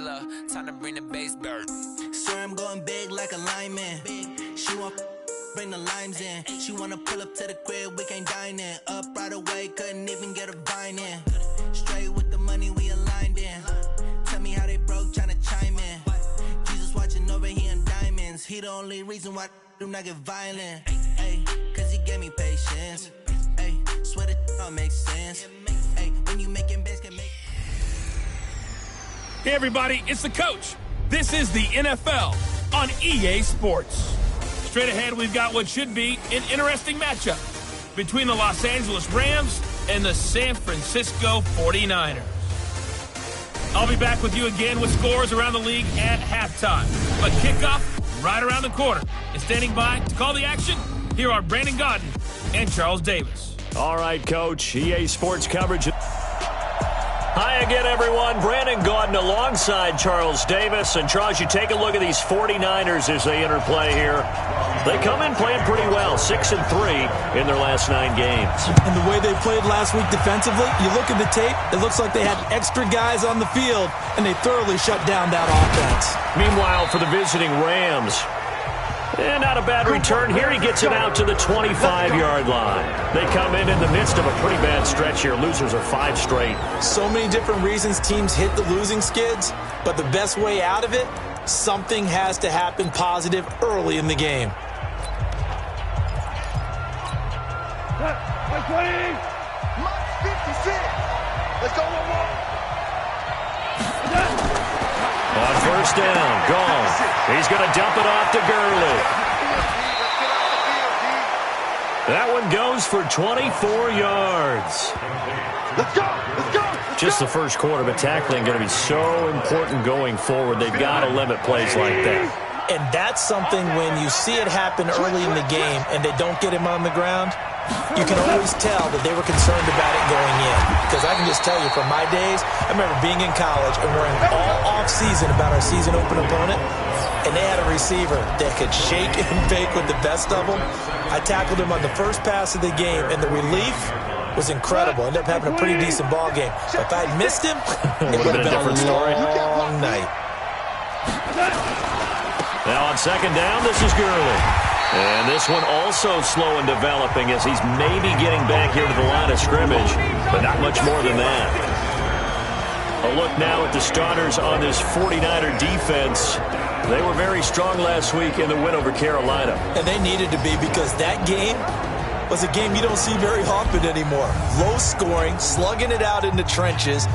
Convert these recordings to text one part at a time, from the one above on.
killer. Time to bring the bass bird. Swear I'm going big like a lineman. She want bring the limes in. She wanna pull up to the crib, we can't dine in. Up right away, couldn't even get a vine in. Straight with the money we aligned in. Tell me how they broke, tryna chime in. Jesus watching over here in diamonds. He the only reason why I do not get violent. Ay, cause he gave me patience. Ay, swear that all makes sense. Ay, when you making bets can make. Hey everybody, it's the coach. This is the NFL on EA Sports. Straight ahead, we've got what should be an interesting matchup between the Los Angeles Rams and the San Francisco 49ers. I'll be back with you again with scores around the league at halftime. But kickoff right around the corner. And standing by to call the action, here are Brandon Gaudin and Charles Davis. All right, Coach. EA Sports coverage. Hi again, everyone. Brandon Gaudin alongside Charles Davis. And, Charles, you take a look at these 49ers as they interplay here. They come in playing pretty well, 6-3 in their last 9 games. And the way they played last week defensively, you look at the tape, it looks like they had extra guys on the field, and they thoroughly shut down that offense. Meanwhile, for the visiting Rams, and not a bad return here. He gets it out to the 25-yard line. They come in the midst of a pretty bad stretch here. Losers are 5 straight. So many different reasons teams hit the losing skids, but the best way out of it, something has to happen positive early in the game. Let's go one more. On first down, gone. He's going to dump it off to Gurley. That one goes for 24 yards. Let's go. Let's go. Just the first quarter, but tackling going to be so important going forward. They've got to limit plays like that. And that's something when you see it happen early in the game and they don't get him on the ground, you can always tell that they were concerned about it going in. Because I can just tell you from my days, I remember being in college and worrying all off-season about our season open opponent, and they had a receiver that could shake and bake with the best of them. I tackled him on the first pass of the game, and the relief was incredible. Ended up having a pretty decent ball game. But if I'd missed him, it would have been a different story. Long night. Now on second down, this is Gurley. And this one also slow in developing as he's maybe getting back here to the line of scrimmage, but not much more than that. A look now at the starters on this 49er defense. They were very strong last week in the win over Carolina. And they needed to be, because that game was a game you don't see very often anymore. Low scoring, slugging it out in the trenches.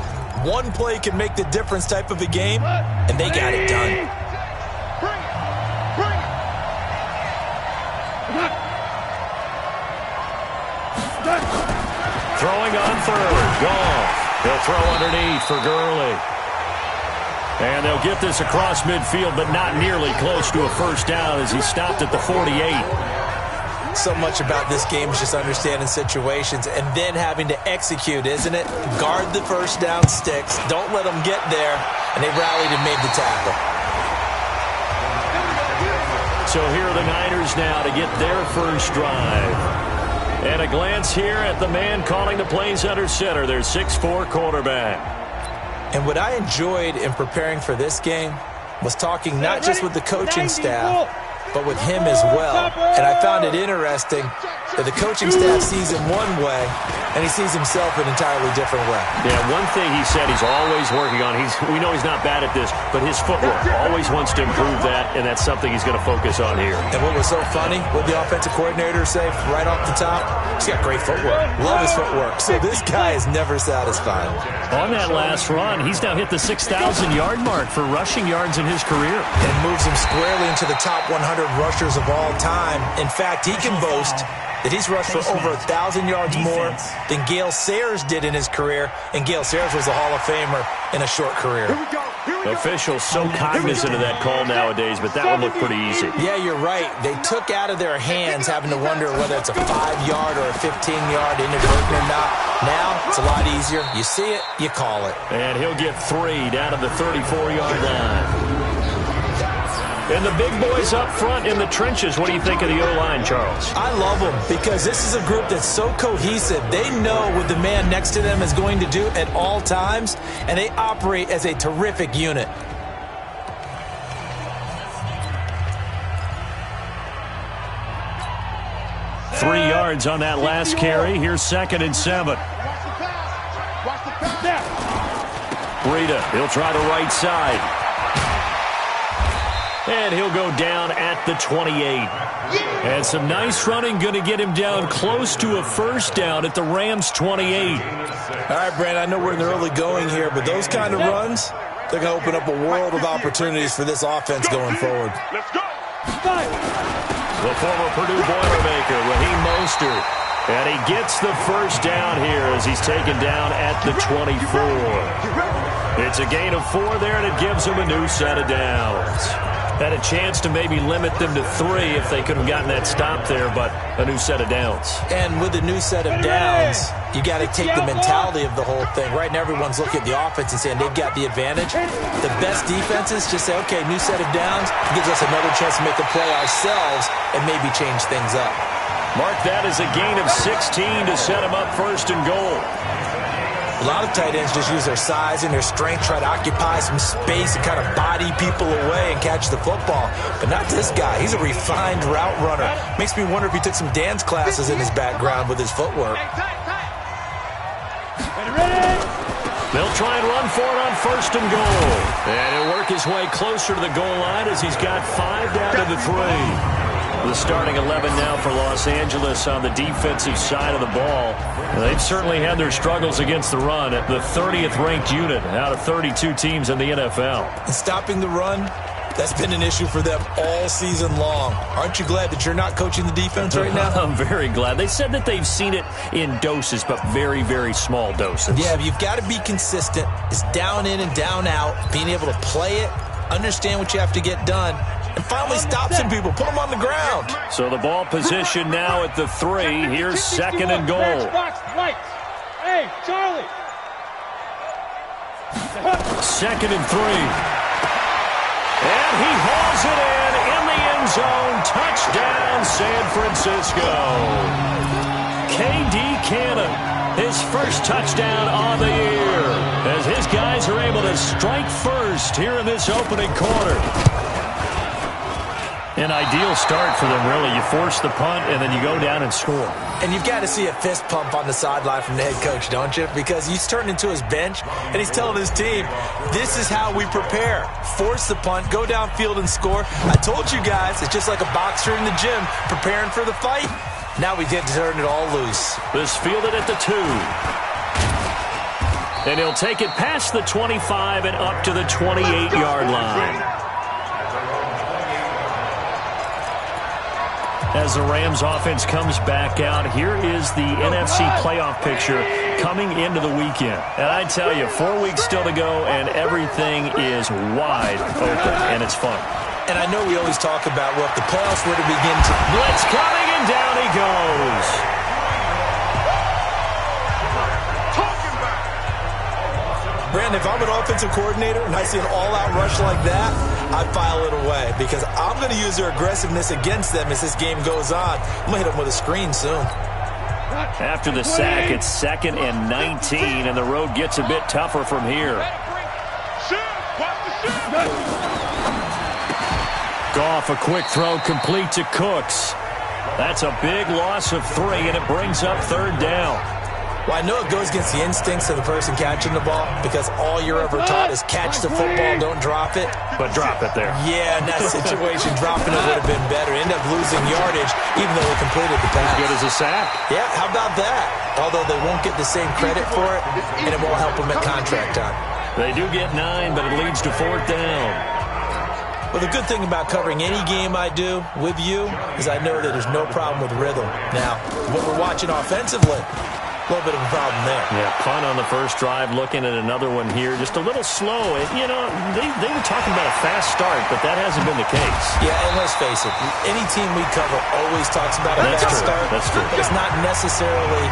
One play can make the difference type of a game, and they got it done. Throwing on third. Goff. He'll throw underneath for Gurley. And they'll get this across midfield, but not nearly close to a first down as he stopped at the 48. So much about this game is just understanding situations and then having to execute, isn't it? Guard the first down sticks. Don't let them get there. And they rallied and made the tackle. So here are the Niners now to get their first drive. And a glance here at the man calling the plays under center, their 6'4" quarterback. And what I enjoyed in preparing for this game was talking not just with the coaching staff, but with him as well. And I found it interesting that the coaching staff sees him one way, and he sees himself an entirely different way. Yeah, one thing he said he's always working on, we know he's not bad at this, but his footwork, always wants to improve that, and that's something he's going to focus on here. And what was so funny, what the offensive coordinator say right off the top, he's got great footwork. Love his footwork. So this guy is never satisfied. On that last run, he's now hit the 6,000-yard mark for rushing yards in his career. And moves him squarely into the top 100 rushers of all time. In fact, he can boast that he's rushed for over 1,000 yards more than Gale Sayers did in his career, and Gale Sayers was a Hall of Famer in a short career. Officials so cognizant of that call nowadays, but that one looked pretty easy. Yeah, you're right. They took out of their hands having to wonder whether it's a 5-yard or a 15-yard inadvertent or not. Now, it's a lot easier. You see it, you call it. And he'll get 3 down to the 34-yard line. And the big boys up front in the trenches, what do you think of the O-line, Charles? I love them because this is a group that's so cohesive. They know what the man next to them is going to do at all times, and they operate as a terrific unit. 3 yards on that last carry. Here's 2nd and 7. Breida, he'll try the right side. And he'll go down at the 28. And some nice running going to get him down close to a first down at the Rams' 28. All right, Brand, I know we're in the early going here, but those kind of runs, they're going to open up a world of opportunities for this offense going forward. Let's go. The former Purdue Boilermaker, Raheem Mostert. And he gets the first down here as he's taken down at the 24. It's a gain of 4 there, and it gives him a new set of downs. Had a chance to maybe limit them to 3 if they could have gotten that stop there, but a new set of downs. And with a new set of downs, you got to take the mentality of the whole thing. Right now, everyone's looking at the offense and saying they've got the advantage. The best defenses just say, okay, new set of downs gives us another chance to make a play ourselves and maybe change things up. Mark that as a gain of 16 to set him up 1st and goal. A lot of tight ends just use their size and their strength, try to occupy some space and kind of body people away and catch the football. But not this guy. He's a refined route runner. Makes me wonder if he took some dance classes in his background with his footwork. They'll try and run for it on 1st and goal. And he'll work his way closer to the goal line as he's got 5 down to the 3. The starting 11 now for Los Angeles on the defensive side of the ball. They've certainly had their struggles against the run at the 30th ranked unit out of 32 teams in the NFL. And stopping the run, that's been an issue for them all season long. Aren't you glad that you're not coaching the defense right now? I'm very glad. They said that they've seen it in doses, but very, very small doses. Yeah, but you've got to be consistent. It's down in and down out, being able to play it, understand what you have to get done, and finally stop some people, put them on the ground. So the ball position now at the 3. Here's 2nd and goal. Hey, Charlie. 2nd and 3. And he hauls it in the end zone. Touchdown, San Francisco. K.D. Cannon, his first touchdown on the year, as his guys are able to strike first here in this opening quarter. An ideal start for them, really. You force the punt, and then you go down and score. And you've got to see a fist pump on the sideline from the head coach, don't you? Because he's turned into his bench, and he's telling his team, this is how we prepare. Force the punt, go downfield and score. I told you guys, it's just like a boxer in the gym preparing for the fight. Now we get to turn it all loose. This fielded at the 2. And he'll take it past the 25 and up to the 28-yard line. As the Rams offense comes back out, here is the NFC playoff picture coming into the weekend. And I tell you, 4 weeks still to go, and everything is wide open, and it's fun. And I know we always talk about, well, if the playoffs were to begin to... Blitz coming, and down he goes. Brandon, if I'm an offensive coordinator and I see an all-out rush like that, I file it away because I'm going to use their aggressiveness against them as this game goes on. I'm going to hit them with a screen soon. After the sack, it's 2nd and 19, and the road gets a bit tougher from here. Goff, a quick throw complete to Cooks. That's a big loss of 3, and it brings up 3rd down. Well, I know it goes against the instincts of the person catching the ball because all you're ever taught is catch the football, don't drop it. But drop it there. Yeah, in that situation, dropping it would have been better. End up losing yardage even though they completed the pass. As good as a sack. Yeah, how about that? Although they won't get the same credit for it, and it won't help them at contract time. They do get 9, but it leads to 4th down. Well, the good thing about covering any game I do with you is I know that there's no problem with rhythm. Now, what we're watching offensively, a little bit of a problem there. Yeah, punt on the first drive, looking at another one here. Just a little slow. You know, they were talking about a fast start, but that hasn't been the case. Yeah, and let's face it, any team we cover always talks about a fast start. That's true. But it's not necessarily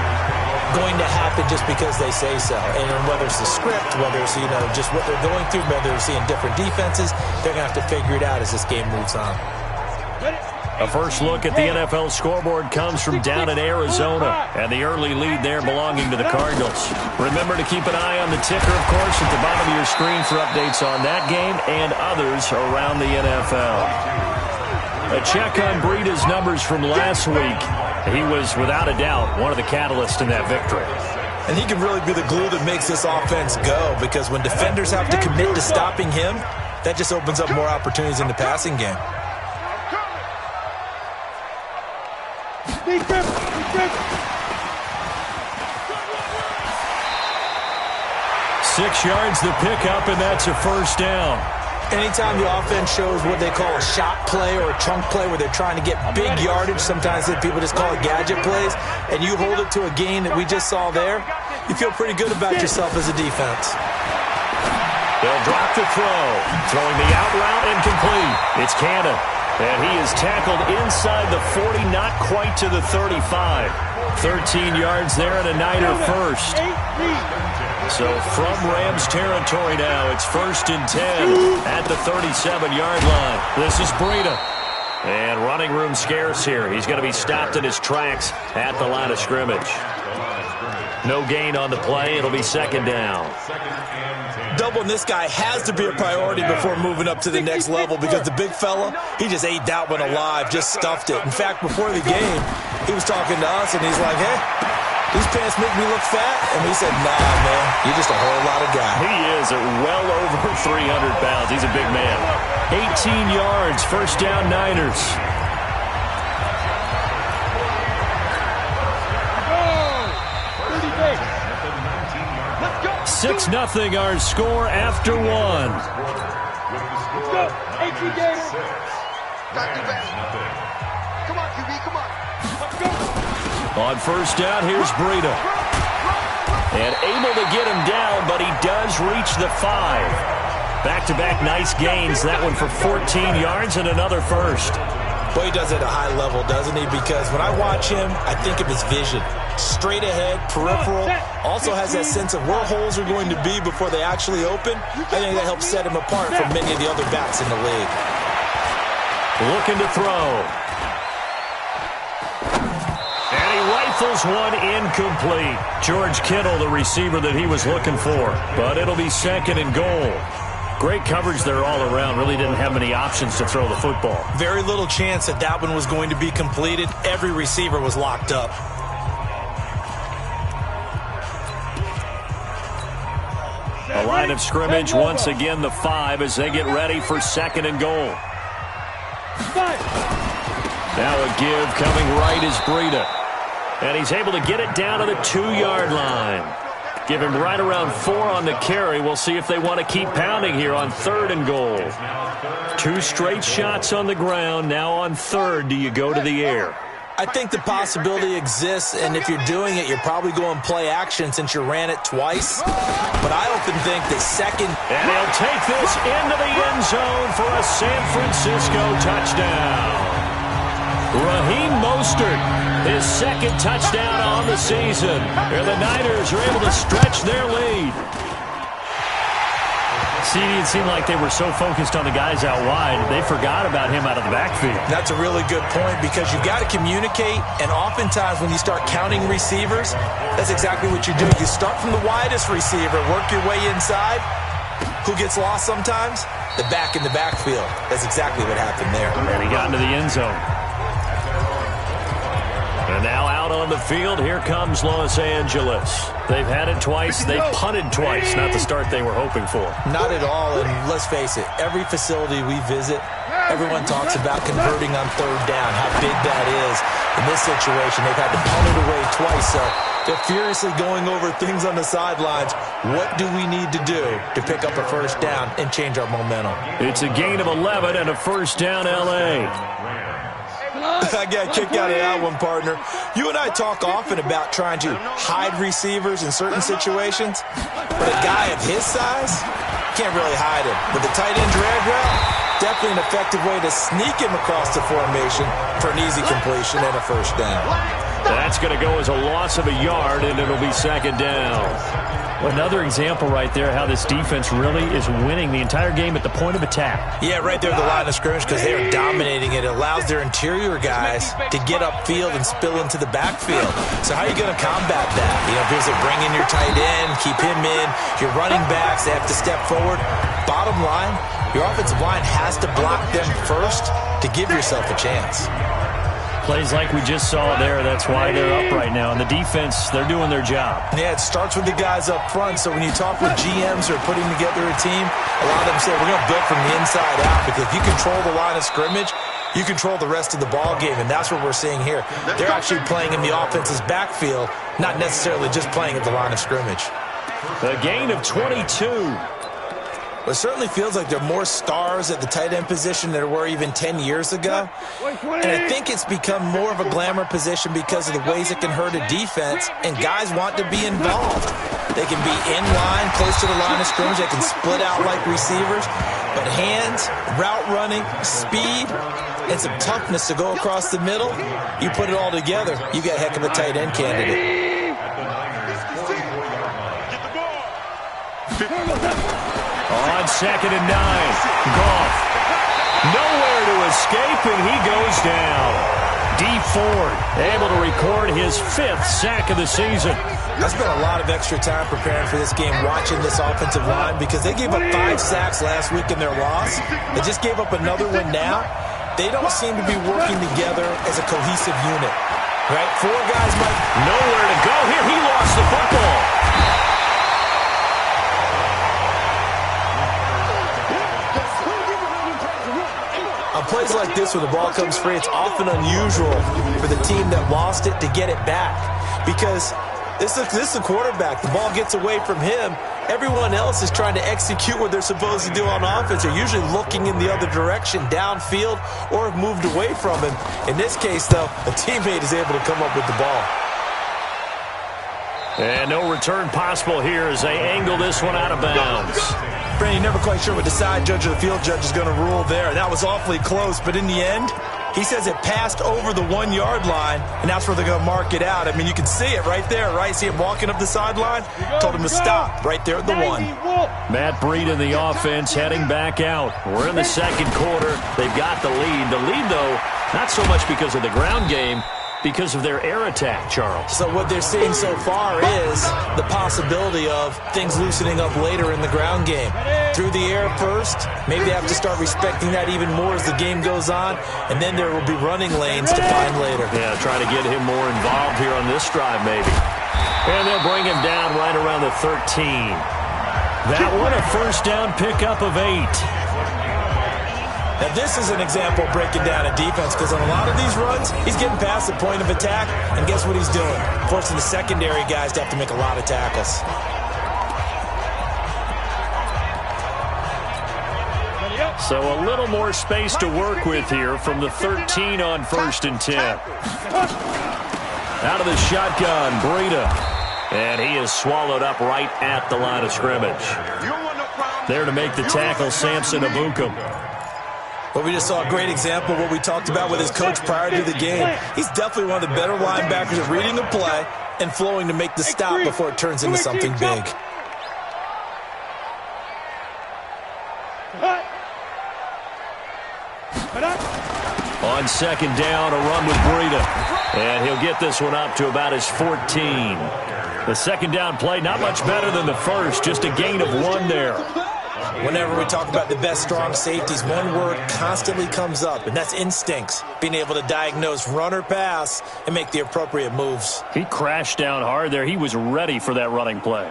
going to happen just because they say so. And whether it's the script, whether it's, you know, just what they're going through, whether they're seeing different defenses, they're going to have to figure it out as this game moves on. A first look at the NFL scoreboard comes from down in Arizona, and the early lead there belonging to the Cardinals. Remember to keep an eye on the ticker, of course, at the bottom of your screen for updates on that game and others around the NFL. A check on Breida's numbers from last week. He was, without a doubt, one of the catalysts in that victory. And he can really be the glue that makes this offense go, because when defenders have to commit to stopping him, that just opens up more opportunities in the passing game. 6 yards the pickup, and that's a first down. Anytime the offense shows what they call a shot play or a chunk play where they're trying to get big yardage, sometimes people just call it gadget plays, and you hold it to a gain that we just saw there, you feel pretty good about yourself as a defense. They'll drop the throw. Throwing the out route incomplete. It's Cannon. And he is tackled inside the 40, not quite to the 35. 13 yards there and a Niner first. So from Rams territory now, it's 1st and 10 at the 37-yard line. This is Breida. And running room scarce here. He's going to be stopped in his tracks at the line of scrimmage. No gain on the play. It'll be 2nd down. Doubling this guy has to be a priority before moving up to the next level, because the big fella, he just ate that one alive, just stuffed it. In fact, before the game, he was talking to us, and he's like, hey, these pants make me look fat? And we said, nah, man, you're just a whole lot of guy. He is at well over 300 pounds. He's a big man. 18 yards, 1st down Niners. 6-0 our score after 1. Let's go. 18 games. Come on, QB, come on. Let's go. On 1st down, here's Breida. And able to get him down, but he does reach the 5. Back-to-back nice gains. That one for 14 yards and another first. Boy, he does it at a high level, doesn't he? Because when I watch him, I think of his vision. Straight ahead, peripheral, also has that sense of where holes are going to be before they actually open. I think that helps set him apart from many of the other backs in the league. Looking to throw. And he rifles one incomplete. George Kittle, the receiver that he was looking for. But it'll be 2nd and goal. Great coverage there all around. Really didn't have many options to throw the football. Very little chance that that one was going to be completed. Every receiver was locked up. A line of scrimmage, once again the 5 as they get ready for 2nd and goal. Now a give coming right is Breida. And he's able to get it down to the 2-yard line. Give him right around 4 on the carry. We'll see if they want to keep pounding here on 3rd and goal. 2 straight shots on the ground. Now on 3rd, do you go to the air? I think the possibility exists, and if you're doing it, you're probably going play action since you ran it twice. But I often think that 2nd... And he'll take this into the end zone for a San Francisco touchdown. Raheem Mostert, his 2nd touchdown on the season. And the Niners are able to stretch their lead. See, it seemed like they were so focused on the guys out wide, they forgot about him out of the backfield. That's a really good point, because you've got to communicate, and oftentimes when you start counting receivers, that's exactly what you do. You start from the widest receiver, work your way inside. Who gets lost sometimes? The back in the backfield. That's exactly what happened there. And he got into the end zone. And now out on the field, here comes Los Angeles. They've had it twice. They've punted twice. Not the start they were hoping for. Not at all, and let's face it, every facility we visit, everyone talks about converting on 3rd down, how big that is. In this situation, they've had to punt it away twice, so they're furiously going over things on the sidelines. What do we need to do to pick up a 1st down and change our momentum? It's a gain of 11 and a 1st down, L.A. I got a kick out of that one, partner. You and I talk often about trying to hide receivers in certain situations, but a guy of his size, can't really hide him. With the tight end drag route, definitely an effective way to sneak him across the formation for an easy completion and a 1st down. That's going to go as a loss of a yard, and it'll be 2nd down. Another example right there how this defense really is winning the entire game at the point of attack. Yeah, right there at the line of scrimmage, because they are dominating it. It allows their interior guys to get upfield and spill into the backfield. So how are you going to combat that? You know, here's a bring in your tight end, keep him in. Your running backs, they have to step forward. Bottom line, your offensive line has to block them first to give yourself a chance. Plays like we just saw there. That's why they're up right now. And the defense, they're doing their job. Yeah, it starts with the guys up front. So when you talk with GMs who are putting together a team, a lot of them say, we're going to build from the inside out. Because if you control the line of scrimmage, you control the rest of the ball game. And that's what we're seeing here. They're actually playing in the offense's backfield, not necessarily just playing at the line of scrimmage. A gain of 22. It certainly feels like there are more stars at the tight end position than there were even 10 years ago. And I think it's become more of a glamour position because of the ways it can hurt a defense, and guys want to be involved. They can be in line, close to the line of scrimmage. They can split out like receivers. But hands, route running, speed, and some toughness to go across the middle, you put it all together, you got a heck of a tight end candidate. On 2nd and 9, Goff. Nowhere to escape, and he goes down. Dee Ford able to record his 5th sack of the season. I spent a lot of extra time preparing for this game, watching this offensive line, because they gave up 5 sacks last week in their loss. They just gave up another one now. They don't seem to be working together as a cohesive unit. Right? 4 guys might... Nowhere to go here. He lost the football. On plays like this where the ball comes free, it's often unusual for the team that lost it to get it back. Because this is the quarterback. The ball gets away from him. Everyone else is trying to execute what they're supposed to do on offense. They're usually looking in the other direction, downfield, or have moved away from him. In this case, though, a teammate is able to come up with the ball. And no return possible here as they angle this one out of bounds. Brandon, you're never quite sure what the side judge or the field judge is going to rule there. That was awfully close, but in the end, he says it passed over the 1-yard line, and that's where they're going to mark it out. I mean, you can see it right there, right? See him walking up the sideline? Told him to stop right there at the 1. Matt Breed in the offense heading back out. We're in the 2nd quarter. They've got the lead. The lead, though, not so much because of the ground game, because of their air attack, Charles. So what they're seeing so far is the possibility of things loosening up later in the ground game. Through the air first, maybe they have to start respecting that even more as the game goes on, and then there will be running lanes to find later. Yeah, try to get him more involved here on this drive maybe. And they'll bring him down right around the 13. That one a first down pickup of 8. Now, this is an example of breaking down a defense because on a lot of these runs, he's getting past the point of attack, and guess what he's doing? Forcing the secondary guys to have to make a lot of tackles. So a little more space to work with here from the 13 on 1st and 10. Out of the shotgun, Breida. And he is swallowed up right at the line of scrimmage. There to make the tackle, Samson Abukum. But we just saw a great example of what we talked about with his coach prior to the game. He's definitely one of the better linebackers at reading the play and flowing to make the stop before it turns into something big. On 2nd down, a run with Breida. And he'll get this one up to about his 14. The 2nd down play, not much better than the first, just a gain of 1 there. Whenever we talk about the best strong safeties, one word constantly comes up, and that's instincts. Being able to diagnose run or pass and make the appropriate moves. He crashed down hard there. He was ready for that running play.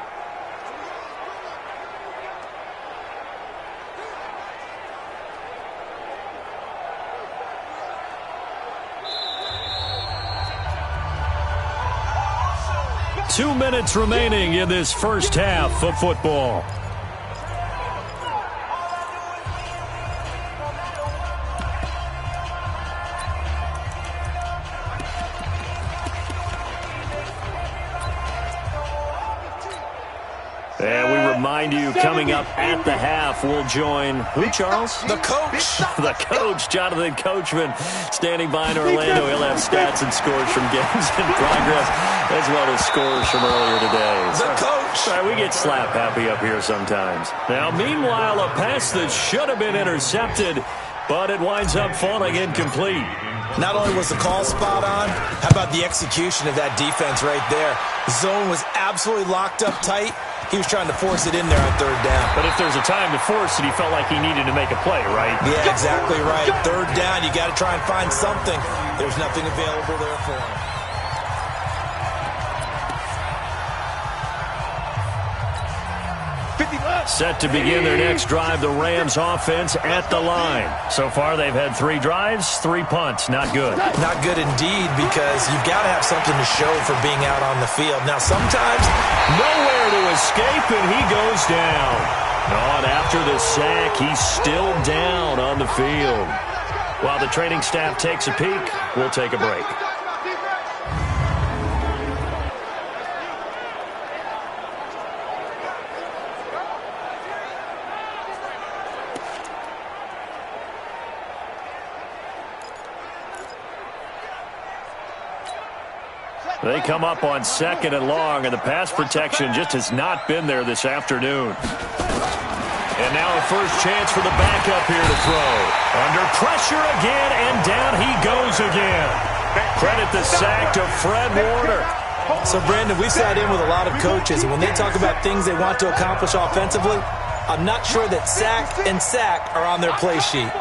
Two minutes remaining in this first half of football. And we remind you, coming up at the half, we'll join who, Charles? The coach. The coach, Jonathan Coachman, standing by in Orlando. He'll have stats and scores from games in progress, as well as scores from earlier today. The coach. Sorry, we get slap happy up here sometimes. Now, meanwhile, a pass that should have been intercepted, but it winds up falling incomplete. Not only was the call spot on, how about the execution of that defense right there? The zone was absolutely locked up tight, He was trying to force it in there on third down. But if there's a time to force it, he felt like he needed to make a play, right? Yeah, exactly right. Third down, you got to try and find something. There's nothing available there for him. Set to begin their next drive, the Rams offense at the line. So far, they've had 3 drives, 3 punts. Not good. Not good indeed, because you've got to have something to show for being out on the field. Now, sometimes nowhere to escape, and he goes down. And after the sack, he's still down on the field. While the training staff takes a peek, we'll take a break. They come up on 2nd and long, and the pass protection just has not been there this afternoon. And now a first chance for the backup here to throw. Under pressure again, and down he goes again. Credit the sack to Fred Warner. So, Brandon, we've sat in with a lot of coaches, and when they talk about things they want to accomplish offensively, I'm not sure that sack and sack are on their play sheet.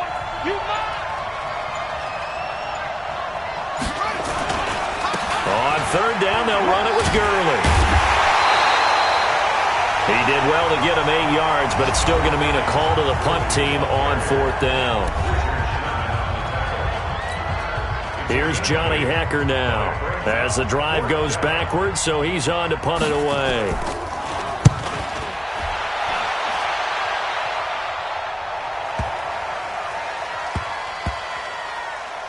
On third down, they'll run it with Gurley. He did well to get him 8 yards, but it's still going to mean a call to the punt team on 4th down. Here's Johnny Hecker now as the drive goes backwards, so he's on to punt it away.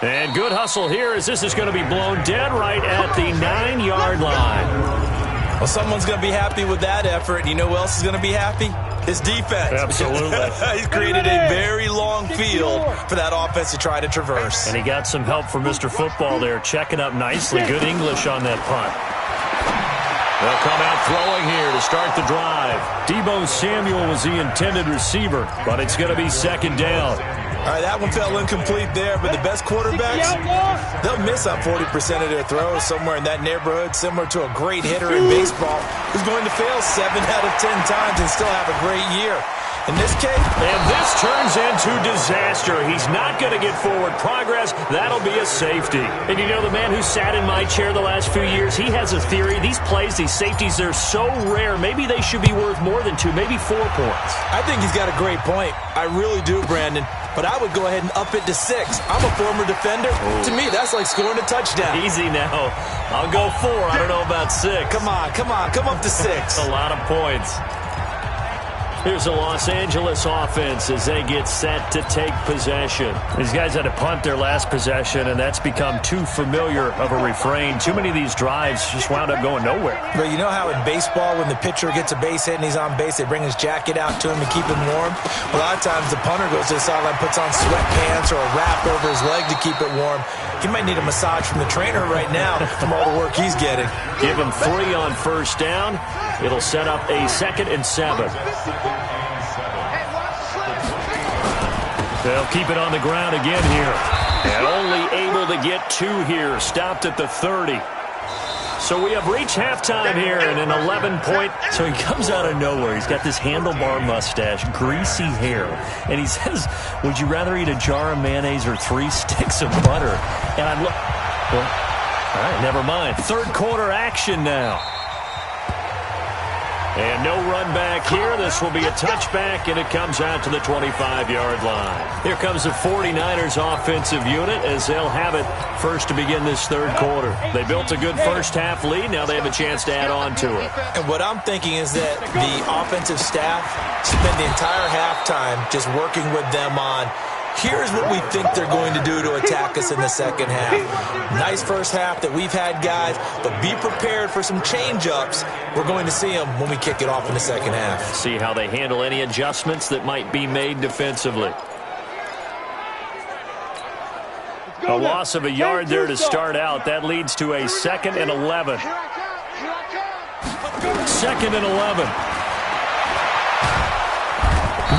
And good hustle here as this is going to be blown dead right at the 9-yard line. Well, someone's going to be happy with that effort. You know who else is going to be happy? His defense. Absolutely. He's created a very long field for that offense to try to traverse. And he got some help from Mr. Football there, checking up nicely. Good English on that punt. They'll come out throwing here to start the drive. Deebo Samuel was the intended receiver, but it's going to be 2nd down. All right, that one fell incomplete there, but the best quarterbacks, they'll miss on 40% of their throws somewhere in that neighborhood, similar to a great hitter in baseball who's going to fail 7 out of 10 times and still have a great year. In this case, and this turns into disaster. He's not going to get forward progress. That'll be a safety. And you know, the man who sat in my chair the last few years, he has a theory. These plays, these safeties, they're so rare. Maybe they should be worth more than 2, maybe 4 points. I think he's got a great point. I really do, Brandon. But I would go ahead and up it to 6. I'm a former defender. Ooh. To me, that's like scoring a touchdown. Easy now. I'll go 4. I don't know about 6. Come on. Come up to 6. That's a lot of points. Here's the Los Angeles offense as they get set to take possession. These guys had to punt their last possession, and that's become too familiar of a refrain. Too many of these drives just wound up going nowhere. But you know how in baseball, when the pitcher gets a base hit and he's on base, they bring his jacket out to him to keep him warm? A lot of times the punter goes to the sideline, puts on sweatpants or a wrap over his leg to keep it warm. He might need a massage from the trainer right now from all the work he's getting. Give him 3 on first down. It'll set up a 2nd and 7. They'll keep it on the ground again here. And only able to get 2 here. Stopped at the 30. So we have reached halftime here and an 11-point. So he comes out of nowhere. He's got this handlebar mustache, greasy hair. And he says, would you rather eat a jar of mayonnaise or 3 sticks of butter? And I look. Well, all right, never mind. 3rd quarter action now. And no run back here. This will be a touchback, and it comes out to the 25-yard line. Here comes the 49ers offensive unit as they'll have it first to begin this 3rd quarter. They built a good first-half lead. Now they have a chance to add on to it. And what I'm thinking is that the offensive staff spent the entire halftime just working with them on, here's what we think they're going to do to attack us in the second half. Nice first half that we've had, guys, but be prepared for some change-ups. We're going to see them when we kick it off in the second half. See how they handle any adjustments that might be made defensively. A loss of a yard there to start out. That leads to a 2nd and 11. 2nd and 11.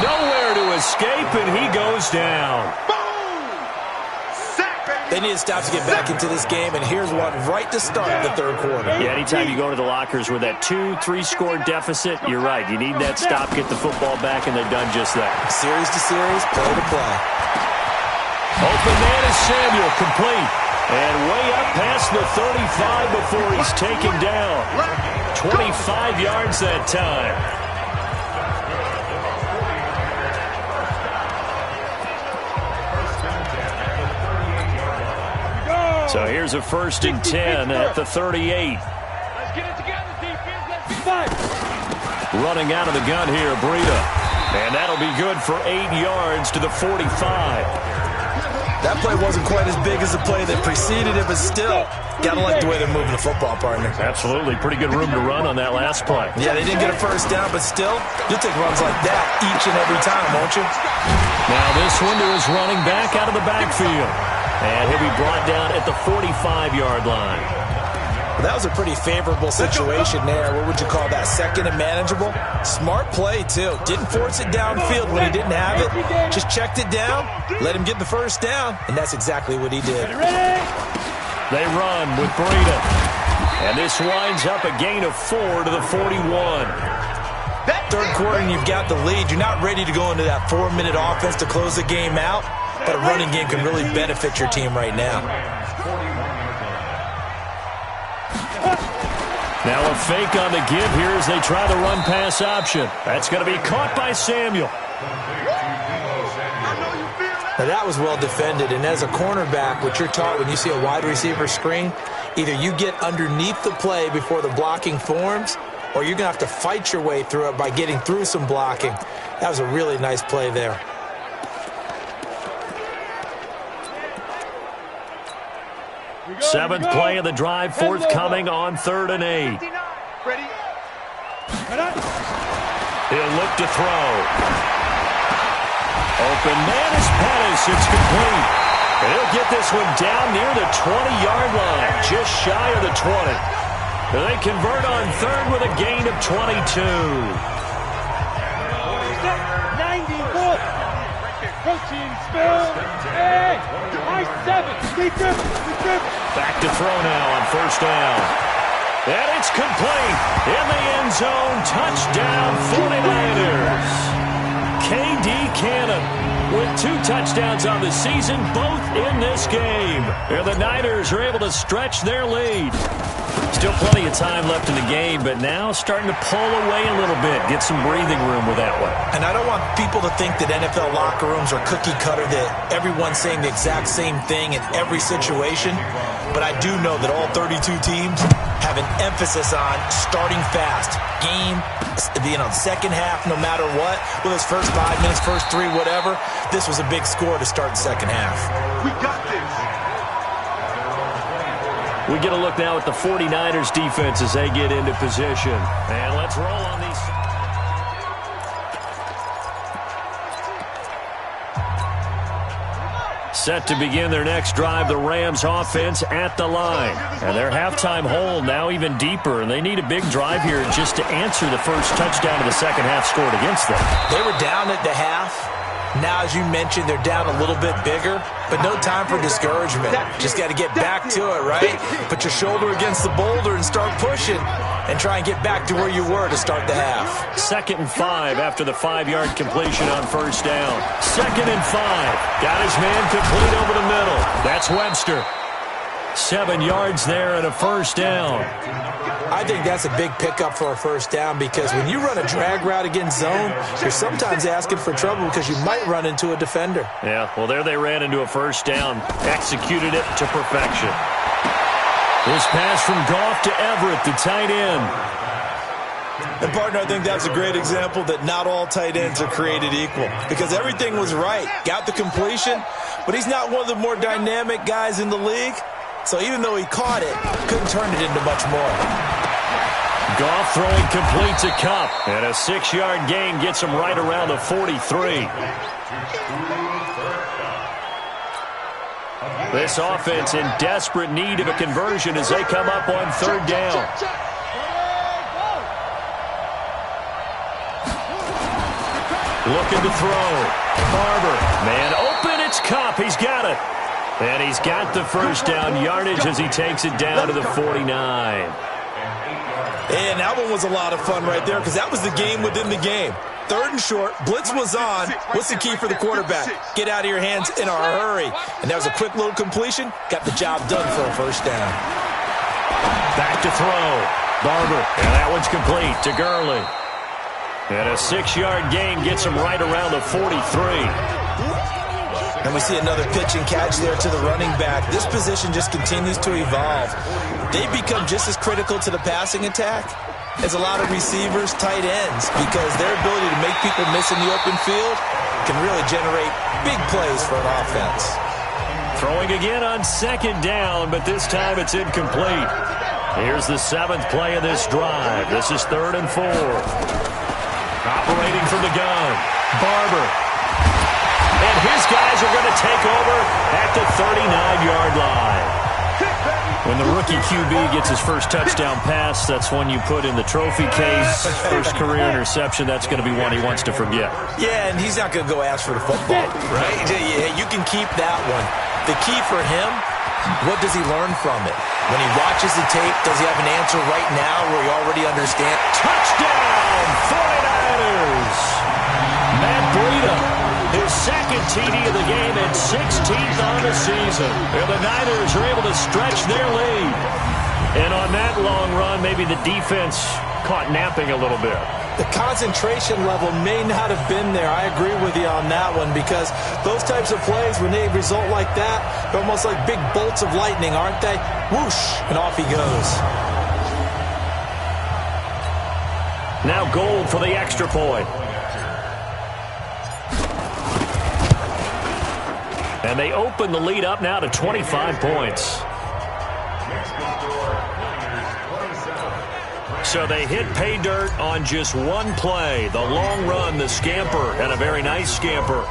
Nowhere to escape, and he goes down. Boom! Sack, baby! They need to stop to get back into this game, and here's one right to start the third quarter. Yeah, anytime you go to the lockers with that 2-3 score deficit, you're right. You need that stop, get the football back, and they've done just that. Series to series, play to play. Open man is Samuel, complete. And way up past the 35 before he's taken down. 25 yards that time. So here's a 1st and 10 at the 38. Let's get it together, defense. Let's fight. Running out of the gun here, Breida. And that'll be good for 8 yards to the 45. That play wasn't quite as big as the play that preceded it, but still, gotta like the way they're moving the football, partner. Absolutely. Pretty good room to run on that last play. Yeah, they didn't get a first down, but still, you'll take runs like that each and every time, won't you? Now this one to his running back out of the backfield. And he'll be brought down at the 45-yard line. Well, that was a pretty favorable situation there. What would you call that? Second and manageable? Smart play, too. Didn't force it downfield when he didn't have it. Just checked it down, let him get the first down, and that's exactly what he did. They run with Breida. And this winds up a gain of 4 to the 41. Third quarter and you've got the lead. You're not ready to go into that 4-minute offense to close the game out, but a running game can really benefit your team right now. Now a fake on the give here as they try the run-pass option. That's going to be caught by Samuel. Now that was well defended, and as a cornerback, what you're taught when you see a wide receiver screen, either you get underneath the play before the blocking forms, or you're going to have to fight your way through it by getting through some blocking. That was a really nice play there. Seventh play of the drive forthcoming on 3rd and 8. Ready? He'll look to throw. Open man is Pettis. It's complete. And he'll get this one down near the 20-yard line, just shy of the 20. And they convert on 3rd with a gain of 22. 94. Protein spill. Hey, I-7. Back to throw now on 1st down. And it's complete. In the end zone. Touchdown 49ers. K.D. Cannon with 2 touchdowns on the season, both in this game. And the Niners are able to stretch their lead. Still plenty of time left in the game, but now starting to pull away a little bit. Get some breathing room with that one. And I don't want people to think that NFL locker rooms are cookie cutter, that everyone's saying the exact same thing in every situation. But I do know that all 32 teams have an emphasis on starting fast. Game, second half, no matter what. Whether it's first 5 minutes, first 3, whatever. This was a big score to start the second half. We got this. We get a look now at the 49ers defense as they get into position. And let's roll on these. Set to begin their next drive, the Rams offense at the line. And their halftime hole now even deeper, and they need a big drive here just to answer the first touchdown of the second half scored against them. They were down at the half. Now, as you mentioned, they're down a little bit bigger, but no time for discouragement. Just got to get back to it, right? Put your shoulder against the boulder and start pushing and try and get back to where you were to start the half. 2nd and 5 after the 5-yard completion on 1st down. 2nd and 5. Got his man complete over the middle. That's Webster. 7 yards there and a 1st down. I think that's a big pickup for a 1st down, because when you run a drag route against zone, you're sometimes asking for trouble because you might run into a defender. Yeah, well, there they ran into a 1st down. Executed it to perfection. This pass from Goff to Everett, the tight end. And, partner, I think that's a great example that not all tight ends are created equal, because everything was right. Got the completion, but he's not one of the more dynamic guys in the league. So even though he caught it, couldn't turn it into much more. Goff throwing complete to Kupp. And a 6-yard gain gets him right around the 43. This offense in desperate need of a conversion as they come up on 3rd down. Looking to throw. Barber. Man open, it's Kupp. He's got it. And he's got the first down yardage as he takes it down to the 49. And that one was a lot of fun right there because that was the game within the game. 3rd and short, blitz was on. What's the key for the quarterback? Get out of your hands in a hurry. And that was a quick little completion. Got the job done for a first down. Back to throw. Barber. And that one's complete to Gurley. And a 6-yard gain gets him right around the 43. And we see another pitch and catch there to the running back. This position just continues to evolve. They become just as critical to the passing attack as a lot of receivers, tight ends, because their ability to make people miss in the open field can really generate big plays for an offense. Throwing again on 2nd down, but this time it's incomplete. Here's the 7th play of this drive. This is 3rd and 4. Operating from the gun, Barber. And his guys are going to take over at the 39-yard line. When the rookie QB gets his first touchdown pass, that's one you put in the trophy case. First career interception, that's going to be one he wants to forget. Yeah, and he's not going to go ask for the football, right? Yeah, you can keep that one. The key for him, what does he learn from it? When he watches the tape, does he have an answer right now where he already understands? Touchdown, 49ers! Matt Breida. His 2nd TD of the game and 16th on the season. And the Niners are able to stretch their lead. And on that long run, maybe the defense caught napping a little bit. The concentration level may not have been there. I agree with you on that one because those types of plays, when they result like that, they're almost like big bolts of lightning, aren't they? Whoosh, and off he goes. Now Gold for the extra point. And they open the lead up now to 25 points. So they hit pay dirt on just one play. The long run, the scamper, and a very nice scamper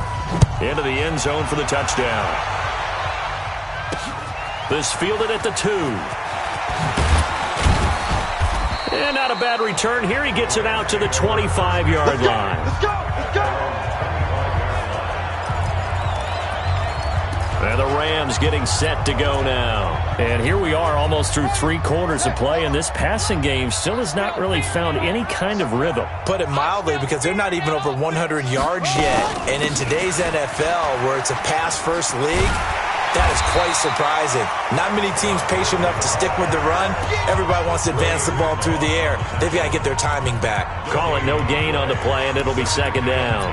into the end zone for the touchdown. This fielded at the 2. And not a bad return. Here he gets it out to the 25-yard line. Let's go! Let's go! And the Rams getting set to go now. And here we are almost through 3 quarters of play, and this passing game still has not really found any kind of rhythm. Put it mildly, because they're not even over 100 yards yet. And in today's NFL, where it's a pass-first league, that is quite surprising. Not many teams patient enough to stick with the run. Everybody wants to advance the ball through the air. They've got to get their timing back. Call it no gain on the play, and it'll be 2nd down.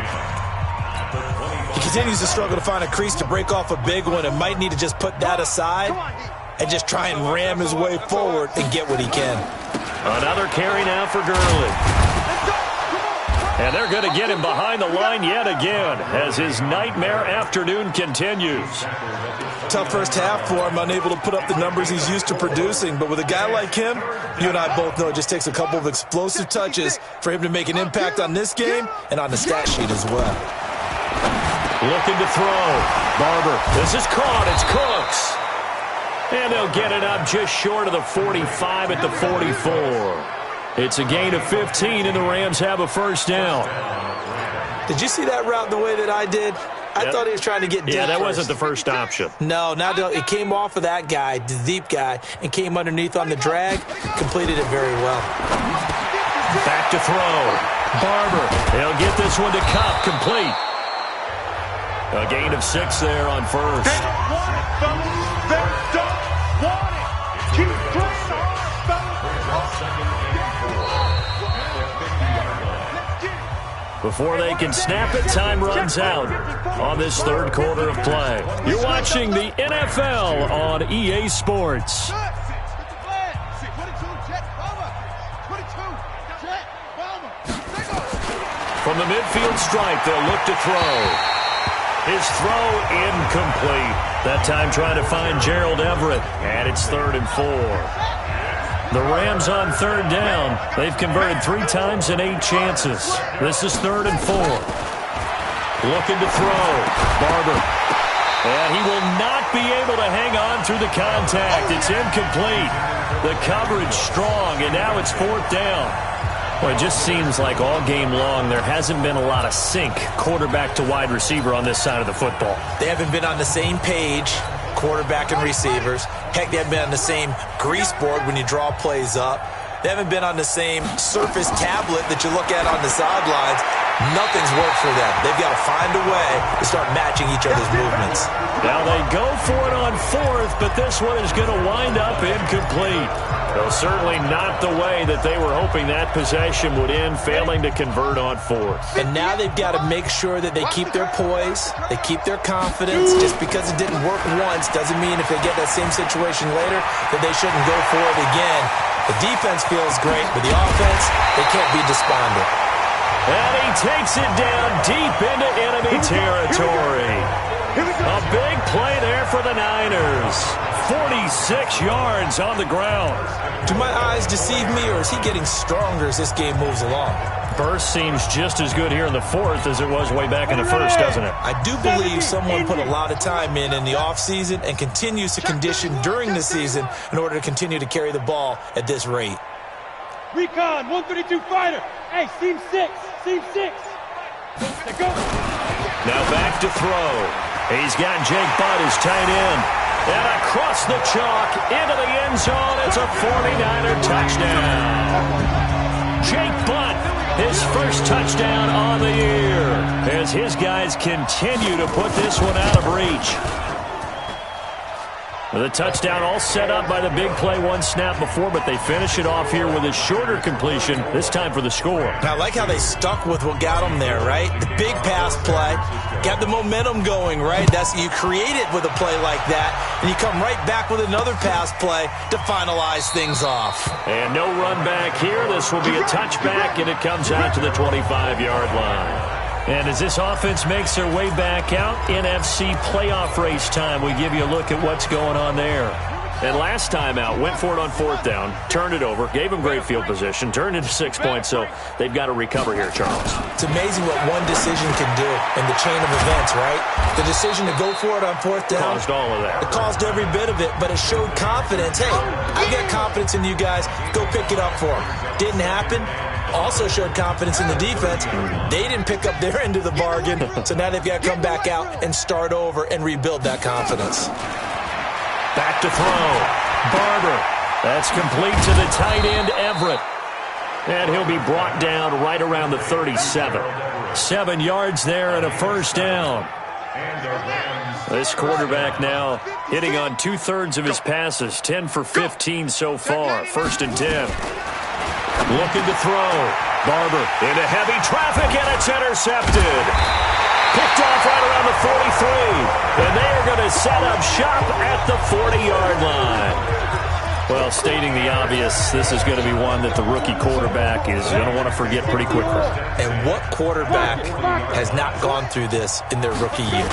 He continues to struggle to find a crease to break off a big one and might need to just put that aside and just try and ram his way forward and get what he can. Another carry now for Gurley. And they're going to get him behind the line yet again as his nightmare afternoon continues. Tough first half for him, unable to put up the numbers he's used to producing. But with a guy like him, you and I both know it just takes a couple of explosive touches for him to make an impact on this game and on the stat sheet as well. Looking to throw. Barber. This is caught. It's Cooks. And they'll get it up just short of the 45 at the 44. It's a gain of 15, and the Rams have a first down. Did you see that route the way that I did? I thought he was trying to get deep. Yeah, that first. wasn't the first option. No, it came off of that guy, the deep guy, and came underneath on the drag. Completed it very well. Back to throw. Barber. He'll get this one to Cup. Complete. A gain of 6 there on first. They don't want it, fellas. They don't want it. Keep playing hard, fellas. Before they can snap it, time runs out on this 3rd quarter of play. You're watching the NFL on EA Sports. From the midfield stripe, they'll look to throw. His throw incomplete. That time trying to find Gerald Everett. And it's 3rd and 4. The Rams on 3rd down. They've converted 3 times in 8 chances. This is 3rd and 4. Looking to throw. Barber. And he will not be able to hang on through the contact. It's incomplete. The coverage strong, and now it's 4th down. Well, it just seems like all game long there hasn't been a lot of sync quarterback to wide receiver on this side of the football. They haven't been on the same page, quarterback and receivers. Heck, they haven't been on the same grease board when you draw plays up. They haven't been on the same surface tablet that you look at on the sidelines. Nothing's worked for them. They've got to find a way to start matching each other's movements. Now they go for it on fourth, but this one is going to wind up incomplete. Well, certainly not the way that they were hoping that possession would end, failing to convert on fourth. And now they've got to make sure that they keep their poise, they keep their confidence. Just because it didn't work once doesn't mean if they get that same situation later that they shouldn't go for it again. The defense feels great, but the offense, they can't be despondent. And he takes it down deep into enemy territory. A big play there for the Niners. 46 yards on the ground. Do my eyes deceive me, or is he getting stronger as this game moves along? Burst seems just as good here in the fourth as it was way back in the first, doesn't it? I do believe someone put a lot of time in the offseason and continues to condition during the season in order to continue to carry the ball at this rate. Recon, 132 fighter. Hey, seam 6. Seam 6. Go. Now back to throw. He's got Jake Butt, his tight end. And across the chalk into the end zone. It's a 49er touchdown. Jake Butt, his first touchdown on the year, as his guys continue to put this one out of reach. The touchdown all set up by the big play one snap before, but they finish it off here with a shorter completion, this time for the score. Now, I like how they stuck with what got them there, right? The big pass play, got the momentum going, right? That's you create it with a play like that, and you come right back with another pass play to finalize things off. And no run back here. This will be a touchback, and it comes out to the 25-yard line. And as this offense makes their way back out, NFC playoff race time, we give you a look at what's going on there. And last time out, went for it on fourth down, turned it over, gave them great field position, turned into 6 points, so they've got to recover here, Charles. It's amazing what one decision can do in the chain of events, right? The decision to go for it on fourth down. Caused all of that. It caused every bit of it, but it showed confidence. Hey, I've got confidence in you guys. Go pick it up for them. Didn't happen. Also showed confidence in the defense. They didn't pick up their end of the bargain, so now they've got to come back out and start over and rebuild that confidence. Back to throw. Barber. That's complete to the tight end, Everett. And he'll be brought down right around the 37. 7 yards there and a first down. This quarterback now hitting on 2/3 of his passes, 10 for 15 so far. 1st and 10. Looking to throw. Barber into heavy traffic, and it's intercepted. Picked off right around the 43. And they are going to set up shop at the 40-yard line. Well, stating the obvious, this is going to be one that the rookie quarterback is going to want to forget pretty quickly. And what quarterback has not gone through this in their rookie year?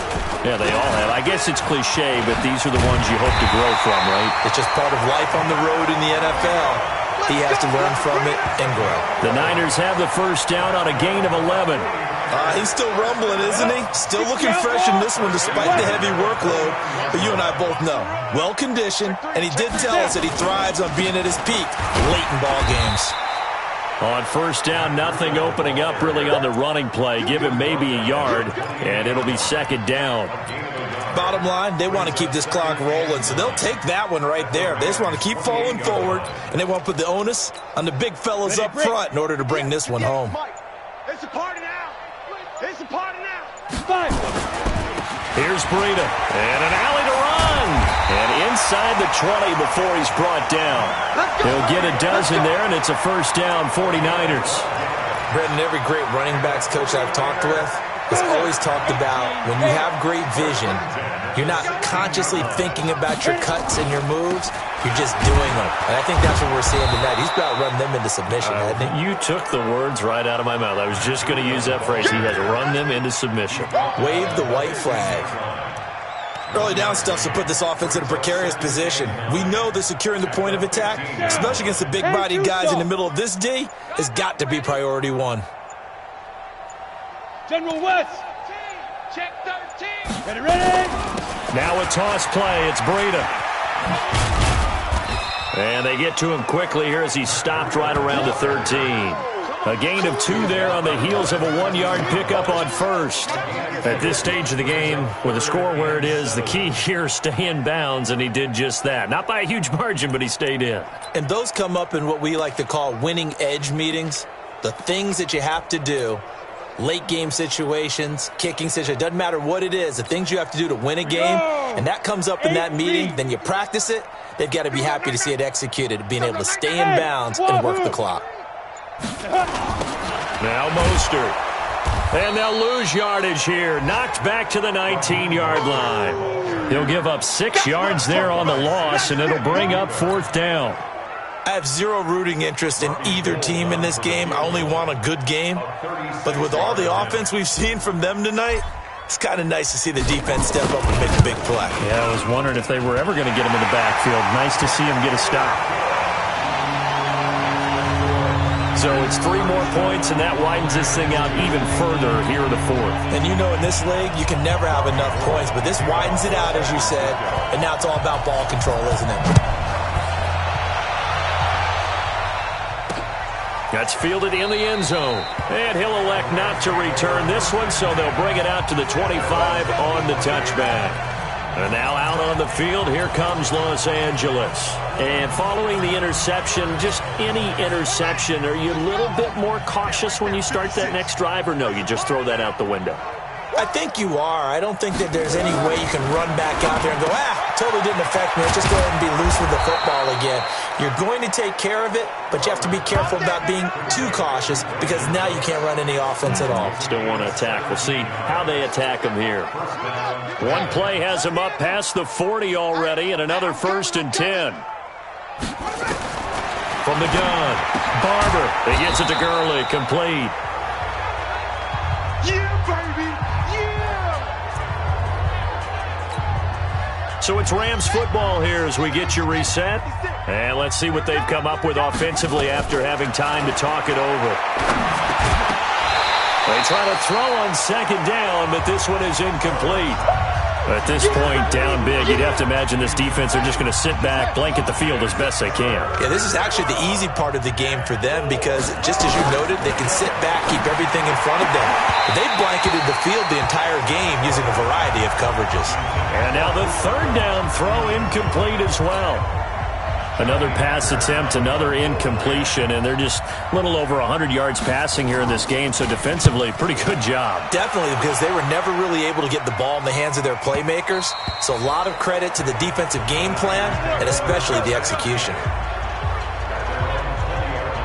Yeah, they all have. I guess it's cliche, but these are the ones you hope to grow from, right? It's just part of life on the road in the NFL. He has to learn from it and grow. The Niners have the first down on a gain of 11. He's still rumbling, isn't he? Still looking fresh in this one despite the heavy workload. But you and I both know, well-conditioned, and he did tell us that he thrives on being at his peak late in ball games. On first down, nothing opening up really on the running play. Give him maybe a yard, and it'll be second down. Bottom line, they want to keep this clock rolling, so they'll take that one right there. They just want to keep falling forward, and they want to put the onus on the big fellas up front in order to bring this one home. It's a party now. It's a party now. Here's Breida, and an alley to run. And inside the 20 before he's brought down. He'll get a dozen there, and it's a first down, 49ers. Brendan, every great running backs coach I've talked with has always talked about when you have great vision, you're not consciously thinking about your cuts and your moves, you're just doing them. And I think that's what we're seeing tonight. He's about to run them into submission, hasn't he? You took the words right out of my mouth. I was just going to use that phrase. He has run them into submission. Wave the white flag. Early down stuff to put this offense in a precarious position. We know that securing the point of attack, especially against the big-bodied guys in the middle of this D, has got to be priority one. General West. Check 13. Ready. Now a toss play. It's Breida. And they get to him quickly here as he's stopped right around the 13. A gain of 2 there on the heels of a 1-yard pickup on first. At this stage of the game, with the score where it is, the key here, stay in bounds, and he did just that. Not by a huge margin, but he stayed in. And those come up in what we like to call winning edge meetings. The things that you have to do, late game situations, kicking situations, doesn't matter what it is, the things you have to do to win a game, and that comes up in that meeting, then you practice it, they've got to be happy to see it executed, being able to stay in bounds and work the clock. Now Mostert. And they'll lose yardage here. Knocked back to the 19-yard line. He'll give up 6 yards there on the loss, and it'll bring up 4th down. I have zero rooting interest in either team in this game. I only want a good game. But with all the offense we've seen from them tonight, it's kind of nice to see the defense step up and make a big play. Yeah, I was wondering if they were ever going to get him in the backfield. Nice to see him get a stop. So it's 3 more points, and that widens this thing out even further here in the 4th. And you know in this league, you can never have enough points, but this widens it out, as you said, and now it's all about ball control, isn't it? That's fielded in the end zone. And he'll elect not to return this one, so they'll bring it out to the 25 on the touchback. And now out on the field, here comes Los Angeles. And following the interception, just any interception, are you a little bit more cautious when you start that next drive, or no, you just throw that out the window? I think you are. I don't think that there's any way you can run back out there and go, totally didn't affect me. Let's just go ahead and be loose with the football again. You're going to take care of it, but you have to be careful about being too cautious because now you can't run any offense at all. Still want to attack. We'll see how they attack him here. One play has him up past the 40 already, and another 1st and 10. From the gun, Barber. He gets it to Gurley, complete. Yeah, baby! Yeah! So it's Rams football here as we get you reset. And let's see what they've come up with offensively after having time to talk it over. They try to throw on 2nd down, but this one is incomplete. At this point, down big, you'd have to imagine this defense are just going to sit back, blanket the field as best they can. Yeah, this is actually the easy part of the game for them because, just as you noted, they can sit back, keep everything in front of them. But they've blanketed the field the entire game using a variety of coverages. And now the 3rd down throw incomplete as well. Another pass attempt, another incompletion, and they're just a little over 100 yards passing here in this game, so defensively, pretty good job. Definitely, because they were never really able to get the ball in the hands of their playmakers, so a lot of credit to the defensive game plan and especially the execution.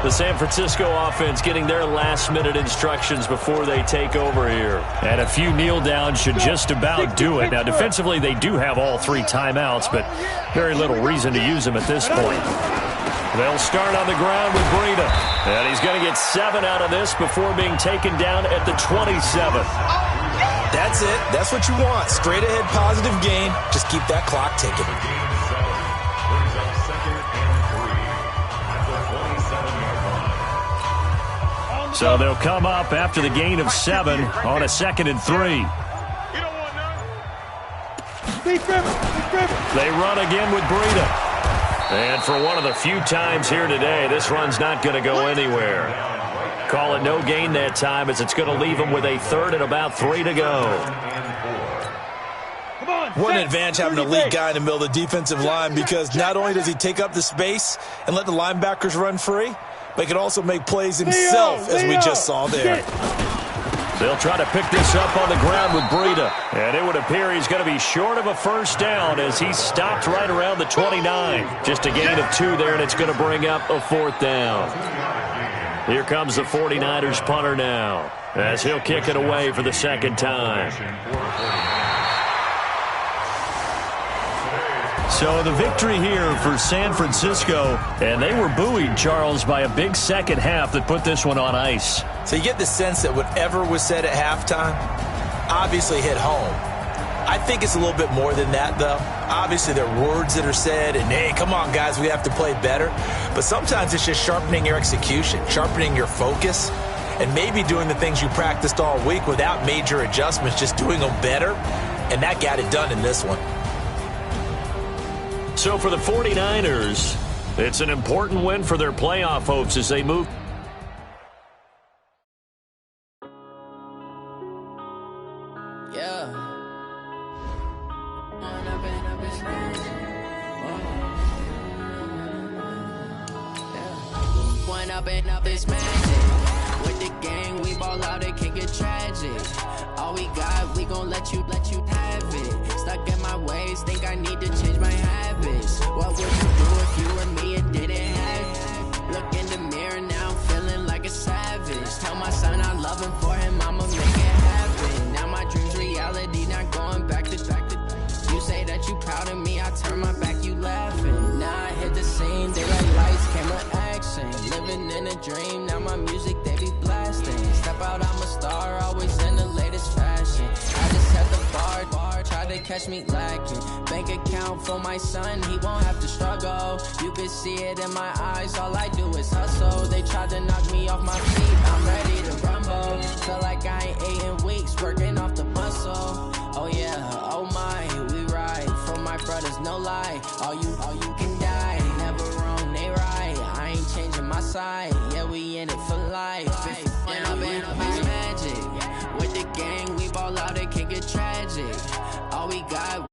The San Francisco offense getting their last-minute instructions before they take over here. And a few kneel-downs should just about do it. Now, defensively, they do have all 3 timeouts, but very little reason to use them at this point. They'll start on the ground with Breida. And he's going to get 7 out of this before being taken down at the 27. That's it. That's what you want. Straight-ahead positive gain. Just keep that clock ticking. So they'll come up after the gain of 7 on a 2nd and 3. They run again with Breida. And for one of the few times here today, this run's not going to go anywhere. Call it no gain that time as it's going to leave them with a 3rd and about 3 to go. What an advantage having a lead guy in the middle of the defensive line because not only does he take up the space and let the linebackers run free, but he can also make plays himself, as we just saw there. They'll try to pick this up on the ground with Breida. And it would appear he's going to be short of a 1st down as he stopped right around the 29. Just a gain of 2 there, and it's going to bring up a 4th down. Here comes the 49ers punter now as he'll kick it away for the 2nd time. So the victory here for San Francisco, and they were buoyed, Charles, by a big second half that put this one on ice. So you get the sense that whatever was said at halftime obviously hit home. I think it's a little bit more than that, though. Obviously, there are words that are said, and, hey, come on, guys, we have to play better. But sometimes it's just sharpening your execution, sharpening your focus, and maybe doing the things you practiced all week without major adjustments, just doing them better, and that got it done in this one. So for the 49ers, it's an important win for their playoff hopes as they move up, it's magic. With the gang, we ball out, it can get tragic. All we got, we gon' let you have it. Stuck in my ways, think I need to change my habits. What would you do if you were me and didn't have it? Look in the mirror now, I'm feeling like a savage. Tell my son I love him, for him I'ma make it happen. Now my dream's reality, not going back to. You say that you proud of me, I turn my back, you laughing. Now I hit the scene, they like lights, camera, action. Living in a dream, now my music they be blasting. Step out, I'm a star, always in the latest fashion. I just set the bar, try to catch me lacking. Bank account for my son, he won't have to struggle. You can see it in my eyes, all I do is hustle. They tried to knock me off my feet, I'm ready to rumble. Feel like I ain't ate in weeks, working off the muscle. Oh yeah, oh my, we ride for my brothers, no lie. All you can die, never wrong, they right. I ain't changing my side, yeah, we in it for life. And up, it's magic. With the gang, we ball out, it can get tragic. All we got,